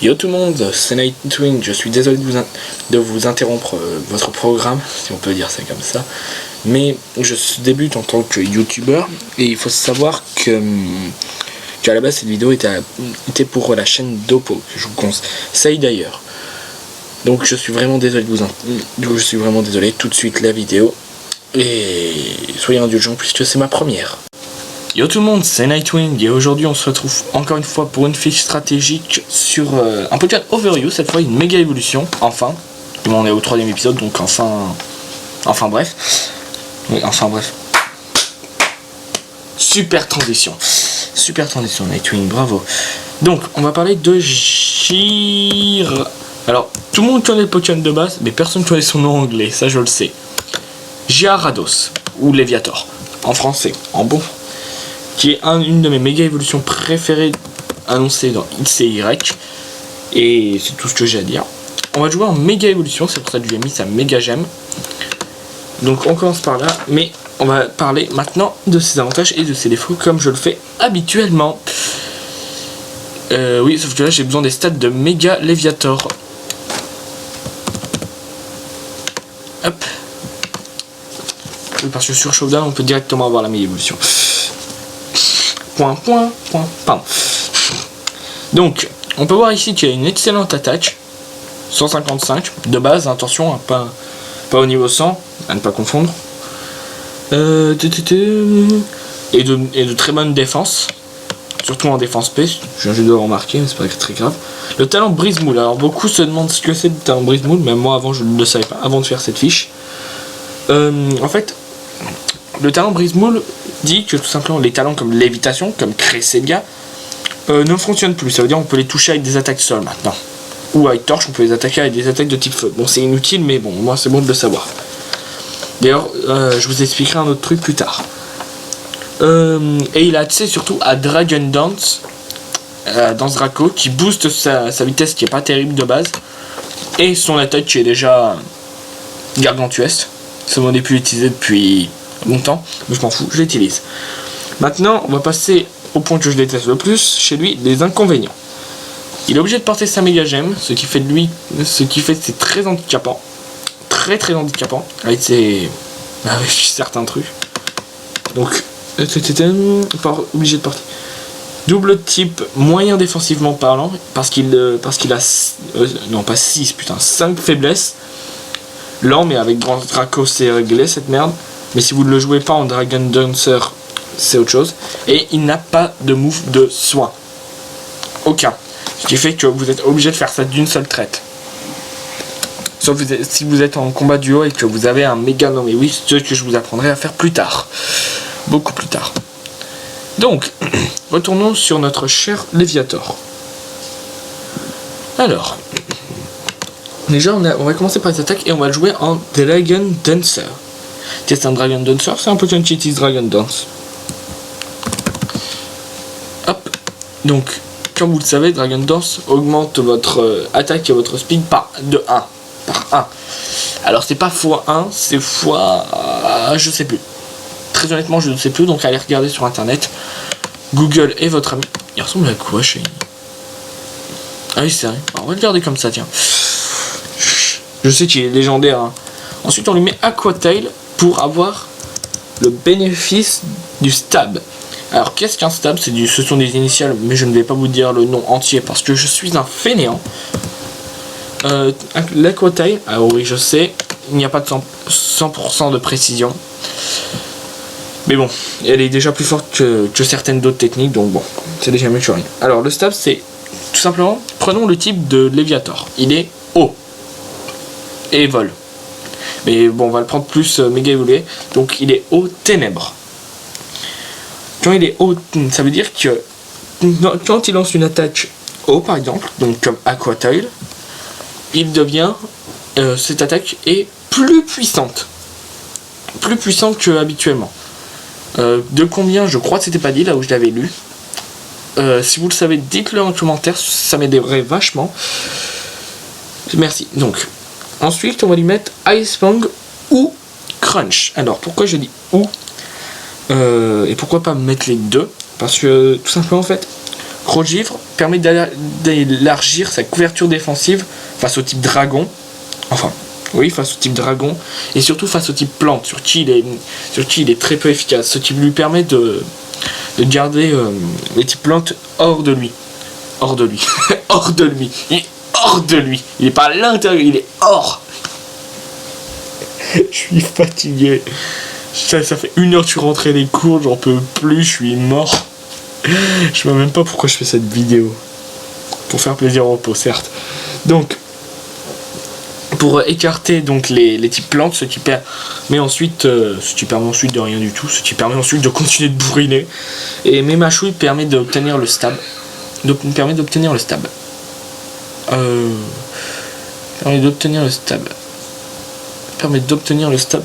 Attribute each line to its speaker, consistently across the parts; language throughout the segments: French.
Speaker 1: Yo tout le monde, c'est Nightwing, je suis désolé de vous interrompre votre programme, si on peut dire ça comme ça, mais je débute en tant que youtubeur et il faut savoir que à la base cette vidéo était pour la chaîne Dopo, que je vous conseille d'ailleurs. Donc je suis vraiment désolé tout de suite la vidéo, et soyez indulgents puisque c'est ma première. Yo tout le monde, c'est Nightwing et aujourd'hui on se retrouve encore une fois pour une fiche stratégique sur un Pokémon Overview, cette fois une méga évolution, enfin. On est au 3ème épisode donc enfin bref. Oui, enfin bref. Super transition Nightwing, bravo. Donc on va parler de Alors tout le monde connaît le Pokémon de base mais personne ne connaît son nom anglais, ça je le sais. Gyarados ou Léviator en français, en bon, qui est une de mes méga évolutions préférées annoncées dans X et Y, et c'est tout ce que j'ai à dire. On va jouer en méga évolution, c'est pour ça que je lui ai mis sa méga gemme. Donc on commence par là, mais on va parler maintenant de ses avantages et de ses défauts comme je le fais habituellement. Oui, sauf que là j'ai besoin des stats de méga Léviator. Hop. Parce que sur Showdown on peut directement avoir la méga évolution. Pardon. Donc, on peut voir ici qu'il y a une excellente attaque. 155 de base, attention, hein, pas au niveau 100, à ne pas confondre. Et de très bonne défense, surtout en défense P, je viens de le remarquer, mais c'est pas très grave. Le talent brise-moule, alors beaucoup se demandent ce que c'est le talent brise-moule, même moi avant je ne le savais pas, avant de faire cette fiche. En fait, le talent brise-moule dit que tout simplement les talents comme lévitation, comme Cresselia, ne fonctionnent plus. Ça veut dire qu'on peut les toucher avec des attaques sol maintenant. Ou avec torche, on peut les attaquer avec des attaques de type feu. Bon, c'est inutile, mais bon, moi c'est bon de le savoir. D'ailleurs, je vous expliquerai un autre truc plus tard. Et il a accès surtout à Dragon Dance, Danse Draco, qui booste sa vitesse qui est pas terrible de base. Et son attaque qui est déjà gargantuesque. Ça m'en est plus utilisé depuis longtemps, mais je m'en fous, je l'utilise. Maintenant, on va passer au point que je déteste le plus chez lui, les inconvénients. Il est obligé de porter sa méga gemme, ce qui fait c'est très handicapant, très handicapant avec certains trucs. Donc, pas obligé de porter. Double type moyen défensivement parlant, parce qu'il a non pas 6 putain 5 faiblesses. Lent, mais avec Grand Draco c'est réglé cette merde. Mais si vous ne le jouez pas en Dragon Dancer, c'est autre chose. Et il n'a pas de move de soin. Aucun. Ce qui fait que vous êtes obligé de faire ça d'une seule traite. Sauf si vous êtes en combat duo et que vous avez un méga nom. Et oui, ce que je vous apprendrai à faire plus tard. Beaucoup plus tard. Donc, retournons sur notre cher Léviator. Alors, déjà on va commencer par les attaques et on va le jouer en Dragon Dancer. C'est un Dragon Dancer, c'est un Pokémon qui utilise Dragon Dance. Hop. Donc, comme vous le savez, Dragon Dance augmente votre attaque et votre speed par 1. Alors c'est pas x1, c'est fois... je sais plus. Très honnêtement, je ne sais plus, donc allez regarder sur internet. Google est votre ami. Il ressemble à quoi, chez lui? Ah oui, c'est vrai. Alors, on va le garder comme ça, tiens. Je sais qu'il est légendaire. Hein. Ensuite, on lui met Aqua Tail pour avoir le bénéfice du stab. Alors, qu'est-ce qu'un stab? Ce sont des initiales, mais je ne vais pas vous dire le nom entier parce que je suis un fainéant. L'Aqua Tail, alors oui, je sais, il n'y a pas de 100% de précision. Mais bon, elle est déjà plus forte que certaines d'autres techniques, donc bon, c'est déjà mieux que rien. Alors, le stab, c'est tout simplement, prenons le type de Léviator. Il est haut et vol. Mais bon, on va le prendre plus méga évolué. Donc il est haut ténèbres. Quand il est haut, ça veut dire que quand il lance une attaque haut par exemple, donc comme Aqua Tail, il devient cette attaque est plus puissante que habituellement. De combien, je crois que c'était pas dit là où je l'avais lu. Si vous le savez, dites-le en commentaire, ça m'aiderait vachement. Merci. Donc ensuite, on va lui mettre Ice Fang ou Crunch. Alors, pourquoi je dis ou et pourquoi pas mettre les deux? Parce que, tout simplement, en fait, Grogivre permet d'élargir sa couverture défensive face au type dragon. Enfin, oui, face au type dragon. Et surtout face au type plante, sur qui il est très peu efficace. Ce type lui permet de garder les types plantes hors de lui. Hors de lui. Hors de lui. Il est hors de lui. Il est pas à l'intérieur, il est hors. Je suis fatigué. Ça fait 1 heure que je suis rentré des cours, j'en peux plus, je suis mort. Je sais même pas pourquoi je fais cette vidéo. Pour faire plaisir au pot, certes. Donc, pour écarter donc les types plantes, ce qui permet ensuite de rien du tout, ce qui permet ensuite de continuer de bourriner. Et mes mâchouilles permet d'obtenir le stab. Permet d'obtenir le stab. Permet d'obtenir le stab,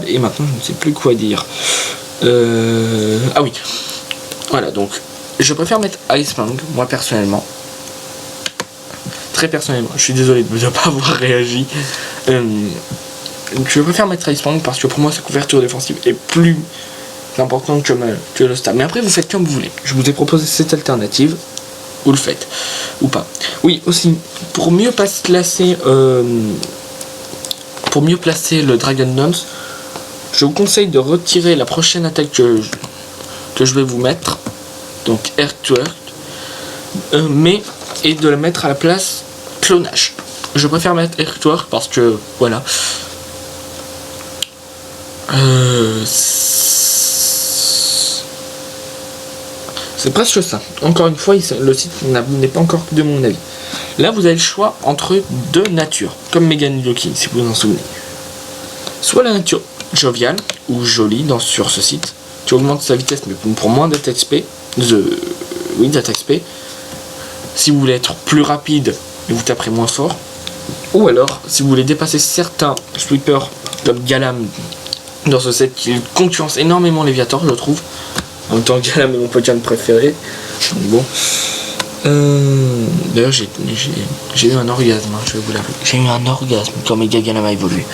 Speaker 1: et maintenant je ne sais plus quoi dire. Ah oui. Voilà, donc je préfère mettre Icebound, moi personnellement. Très personnellement, je suis désolé de ne pas avoir réagi. Je préfère mettre Icebound parce que pour moi sa couverture défensive est plus importante que le stab. Mais après vous faites comme vous voulez. Je vous ai proposé cette alternative. Vous le faites ou pas. Oui, aussi pour mieux placer le Dragon Dance, je vous conseille de retirer la prochaine attaque que je vais vous mettre, donc Earthwork, et de la mettre à la place Clonage. Je préfère mettre Earthwork parce que voilà. C'est presque ça. Encore une fois, le site n'est pas encore de mon avis. Là, vous avez le choix entre 2 natures, comme Megan Loki, si vous vous en souvenez. Soit la nature joviale ou jolie sur ce site, qui augmente sa vitesse, mais pour moins d'XP. Si vous voulez être plus rapide, vous taperez moins fort. Ou alors, si vous voulez dépasser certains sweepers comme Galam dans ce set, qui concurrence énormément Léviator, je trouve. En même temps, Galam est mon Pokémon préféré. Donc bon. D'ailleurs, j'ai eu un orgasme, hein, je vais vous l'avouer. J'ai eu un orgasme quand Mega Galam a évolué.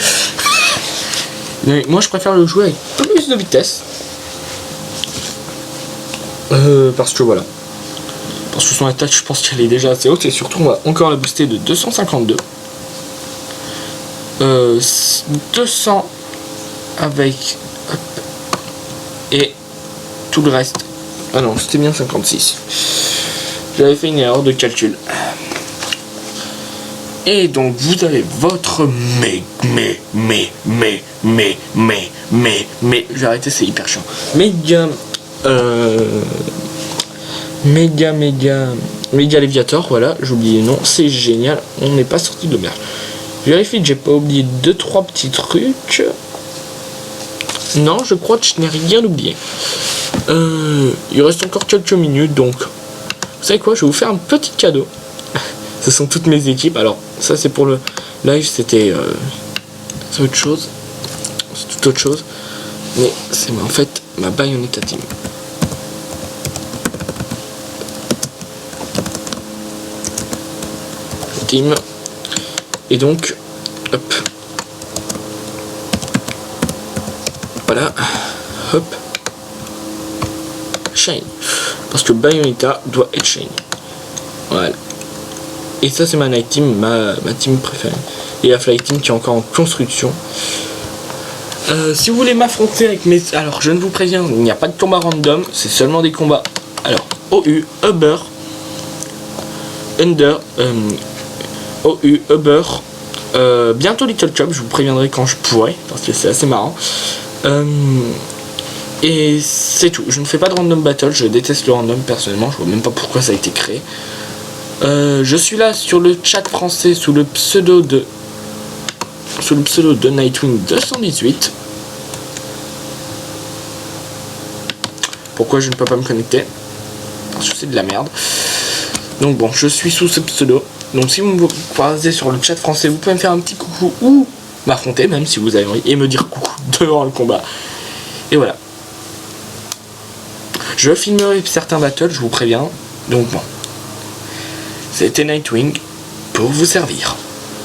Speaker 1: Mais moi, je préfère le jouer avec plus de vitesse. Parce que voilà. Parce que son attaque, je pense qu'elle est déjà assez haute. Et surtout, on va encore la booster de 252. 200 avec... Hop, et tout le reste. Ah non, c'était bien 56. J'avais fait une erreur de calcul. Et donc vous avez votre je vais arrêter, c'est hyper chiant. Méga Léviator, voilà, j'ai oublié le nom, c'est génial, on n'est pas sorti de merde. Je vérifie que j'ai pas oublié 2-3 petits trucs. Non, je crois que je n'ai rien oublié. Il reste encore quelques minutes, donc vous savez quoi, je vais vous faire un petit cadeau. Ce sont toutes mes équipes. Alors ça c'est pour le live, c'était c'est autre chose, c'est toute autre chose, mais c'est en fait ma Bayonetta team. Et donc hop, voilà, hop, shine, parce que Bayonetta doit être shiny. Voilà. Et ça c'est ma Night Team, ma team préférée. Et la Fly Team qui est encore en construction. Si vous voulez m'affronter avec mes... Alors je ne vous préviens, il n'y a pas de combat random, c'est seulement des combats. Alors OU, Uber, Under, OU, Uber, bientôt Little Chub, je vous préviendrai quand je pourrai, parce que c'est assez marrant. Et c'est tout, je ne fais pas de random battle, je déteste le random personnellement, je vois même pas pourquoi ça a été créé. Je suis là sur le chat français sous le pseudo de Nightwing 218. Pourquoi je ne peux pas me connecter? Parce que c'est de la merde. Donc bon, je suis sous ce pseudo. Donc si vous me croisez sur le chat français, vous pouvez me faire un petit coucou ou m'affronter même si vous avez envie et me dire coucou devant le combat. Et voilà. Je filmerai certains battles, je vous préviens. Donc bon. C'était Nightwing pour vous servir.